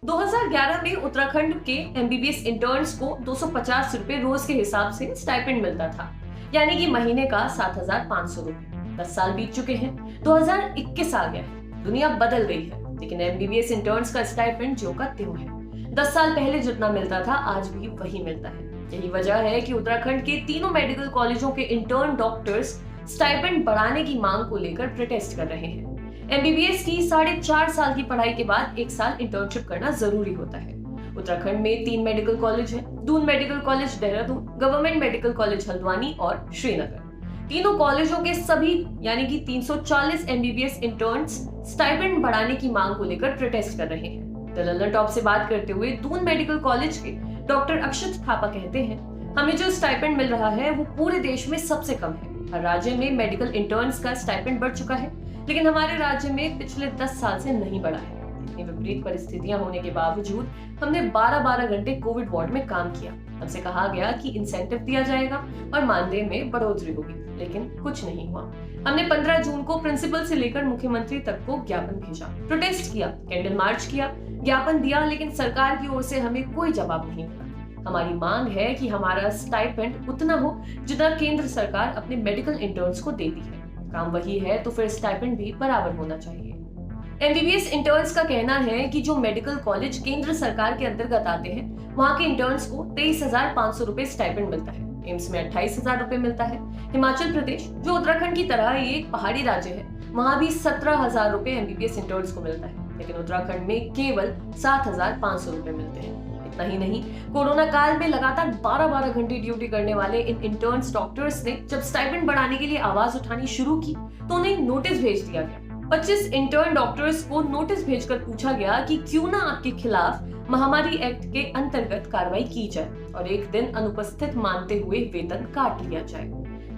2011 में उत्तराखंड के MBBS interns को 250 रुपए रोज के हिसाब से स्टाइपेंड मिलता था, यानी कि महीने का 7,500 रुपए। 10 साल बीत चुके हैं, 2021 आ गया है, दुनिया बदल गई है, लेकिन एमबीबीएस इंटर्न्स का स्टाइपेंड ज्यों का त्यों है। 10 साल पहले जितना मिलता था आज भी वही मिलता है। यही वजह है कि उत्तराखंड के तीनों मेडिकल कॉलेजों के इंटर्न डॉक्टर्स स्टाइपेंड बढ़ाने की मांग को लेकर प्रोटेस्ट कर रहे हैं। एमबीबीएस की 4.5 साल की पढ़ाई के बाद 1 साल इंटर्नशिप करना जरूरी होता है। उत्तराखंड में 3 मेडिकल कॉलेज हैं: Doon medical college Dehradun, government medical college Haldwani और श्रीनगर। तीनों कॉलेजों के सभी यानी कि 340 एमबीबीएस इंटर्न्स स्टाइपेंड बढ़ाने की मांग को लेकर प्रोटेस्ट कर रहे हैं। द लंदन टॉप से बात करते हुए दून मेडिकल कॉलेज के डॉक्टर अक्षत थापा कहते हैं, हमें जो स्टाइपेंड मिल रहा है वो पूरे देश में सबसे कम है। हर राज्य में मेडिकल इंटर्न्स का स्टाइपेंड बढ़ चुका है, लेकिन हमारे राज्य में पिछले 10 साल से नहीं बढ़ा है। इतनी विपरीत परिस्थितियां होने के बावजूद हमने 12-12 घंटे कोविड वार्ड में काम किया। हमसे कहा गया कि इंसेंटिव दिया जाएगा और मानदेय में बढ़ोतरी होगी, लेकिन कुछ नहीं हुआ। हमने 15 जून को प्रिंसिपल से लेकर मुख्यमंत्री तक को ज्ञापन भेजा, प्रोटेस्ट किया, कैंडल मार्च किया, ज्ञापन दिया, लेकिन सरकार की ओर से हमें कोई जवाब नहीं मिला। हमारी मांग है कि हमारा स्टाइपेंड उतना हो जितना केंद्र सरकार अपने मेडिकल इंटर्न्स को देती है। काम वही है तो फिर स्टाइपेंड भी बराबर होना चाहिए। एमबीबीएस इंटर्न्स का कहना है कि जो मेडिकल कॉलेज केंद्र सरकार के अंतर्गत आते हैं वहां के इंटर्न्स को 23,500 रुपए स्टाइपेंड मिलता है। एम्स में 28,000 रुपए मिलता है। हिमाचल प्रदेश, जो उत्तराखंड की तरह एक पहाड़ी राज्य है, वहां भी 17,000 रुपए एमबीबीएस इंटर्न्स को मिलता है, लेकिन उत्तराखंड में केवल 7,500 रुपए मिलते हैं। इतना ही नहीं, कोरोना काल में लगातार 12-12 घंटे ड्यूटी करने वाले इन इंटर्न्स डॉक्टर्स ने जब स्टाइपेंड बढ़ाने के लिए आवाज उठानी शुरू की तो उन्हें नोटिस भेज दिया गया। 25 इंटर्न डॉक्टर्स को नोटिस भेजकर पूछा गया कि क्यों ना आपके खिलाफ महामारी एक्ट के अंतर्गत कार्रवाई की जाए और एक दिन अनुपस्थित मानते हुए वेतन काट लिया जाए।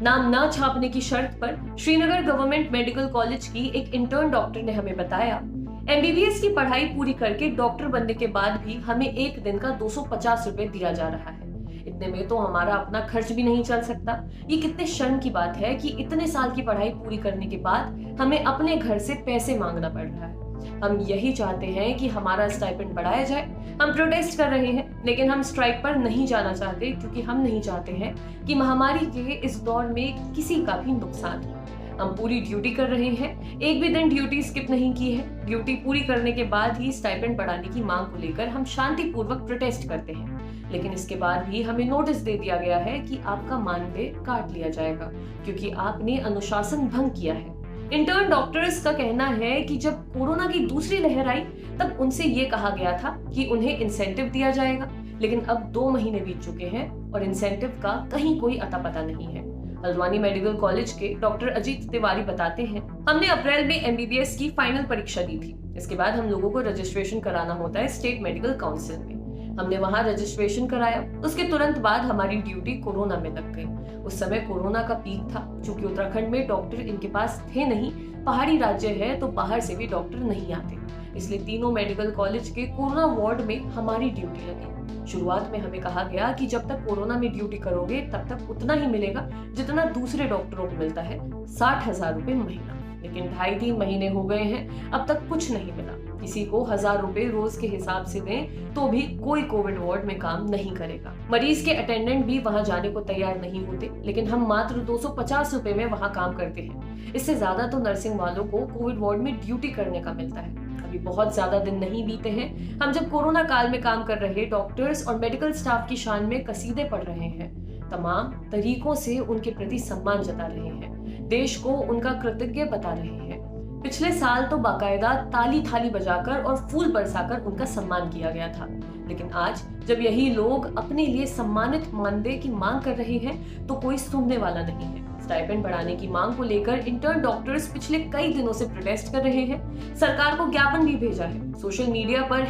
नाम न छापने की शर्त पर श्रीनगर गवर्नमेंट मेडिकल कॉलेज की एक इंटर्न डॉक्टर ने हमें बताया, एमबीबीएस की पढ़ाई पूरी करके डॉक्टर बनने के बाद भी हमें एक दिन का 250 रुपए दिया जा रहा है। इतने में तो हमारा अपना खर्च भी नहीं चल सकता। ये कितने शर्म की बात है कि इतने साल की पढ़ाई पूरी करने के बाद हमें अपने घर से पैसे मांगना पड़ रहा है। हम यही चाहते हैं कि हमारा स्टाइपेंड बढ़ाया जाए। हम प्रोटेस्ट कर रहे हैं, लेकिन हम स्ट्राइक पर नहीं जाना चाहते, क्योंकि हम नहीं चाहते हैं कि महामारी के इस दौर में किसी का भी नुकसान हो। हम पूरी ड्यूटी कर रहे हैं, एक भी दिन ड्यूटी स्किप नहीं की है। ड्यूटी पूरी करने के बाद ही स्टाइपेंड बढ़ाने की मांग को लेकर हम शांतिपूर्वक प्रोटेस्ट करते हैं, लेकिन इसके बाद भी हमें नोटिस दे दिया गया है कि आपका मानदेय काट लिया जाएगा क्योंकि आपने अनुशासन भंग किया है। इंटर्न डॉक्टर्स का कहना है कि जब कोरोना की दूसरी लहर आई तब उनसे ये कहा गया था कि उन्हें इंसेंटिव दिया जाएगा, लेकिन अब 2 महीने बीत चुके हैं और इंसेंटिव का कहीं कोई अता पता नहीं है। हल्द्वानी मेडिकल कॉलेज के डॉक्टर अजीत तिवारी बताते हैं, हमने अप्रैल में एमबीबीएस की फाइनल परीक्षा दी थी। इसके बाद हम लोगों को रजिस्ट्रेशन कराना होता है स्टेट मेडिकल काउंसिल में। हमने वहां रजिस्ट्रेशन कराया, उसके तुरंत बाद हमारी ड्यूटी कोरोना में लग गई। उस समय कोरोना का पीक था। चूंकि उत्तराखंड में डॉक्टर इनके पास थे नहीं, पहाड़ी राज्य है तो बाहर से भी डॉक्टर नहीं आते, इसलिए तीनों मेडिकल कॉलेज के कोरोना वार्ड में हमारी ड्यूटी लगी। शुरुआत में हमें कहा गया कि जब तक कोरोना में ड्यूटी करोगे तब तक उतना ही मिलेगा जितना दूसरे डॉक्टरों को मिलता है, 60,000 रुपए महीना। लेकिन 2.5-3 महीने हो गए हैं, अब तक कुछ नहीं मिला। किसी को 1,000 रुपए रोज के हिसाब से दें तो भी कोई कोविड वार्ड में काम नहीं करेगा। मरीज के अटेंडेंट भी वहां जाने को तैयार नहीं होते, लेकिन हम मात्र 250 रुपए में वहां काम करते हैं। इससे ज्यादा तो नर्सिंग वालों को कोविड वार्ड में ड्यूटी करने का मिलता है। अभी बहुत ज्यादा दिन नहीं बीते हैं, हम जब कोरोना काल में काम कर रहे डॉक्टर्स और मेडिकल स्टाफ की शान में कसीदे पढ़ रहे हैं, तमाम तरीकों से उनके प्रति सम्मान जता रहे हैं, देश को उनका कृतज्ञ बता रहे हैं। पिछले साल तो बाकायदा ताली थाली बजाकर और फूल बरसाकर उनका सम्मान किया गया था, लेकिन आज जब यही लोग अपने लिए सम्मानित मानदेय की मांग कर रहे हैं तो कोई सुनने वाला नहीं है। स्टाइपेंड बढ़ाने की मांग को लेकर इंटर्न डॉक्टर्स पिछले कई दिनों से प्रोटेस्ट कर रहे हैं। सरकार को ज्ञापन भी भेजा है। सोशल मीडिया पर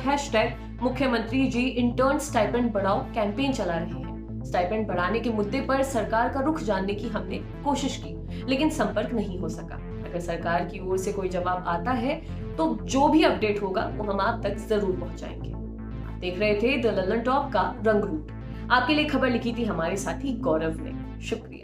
#मुख्यमंत्री जी इंटर्न स्टाइपेंड बढ़ाओ कैंपेन चला रहे हैं। स्टाइपेंड बढ़ाने के मुद्दे पर सरकार का रुख जानने की हमने कोशिश की, लेकिन संपर्क नहीं हो सका। अगर सरकार की ओर से कोई जवाब आता है तो जो भी अपडेट होगा वो हम आप तक जरूर पहुंचाएंगे। आप देख रहे थे द लंदन टॉप का रंग रूप। आपके लिए खबर लिखी थी हमारे साथी गौरव ने। शुक्रिया।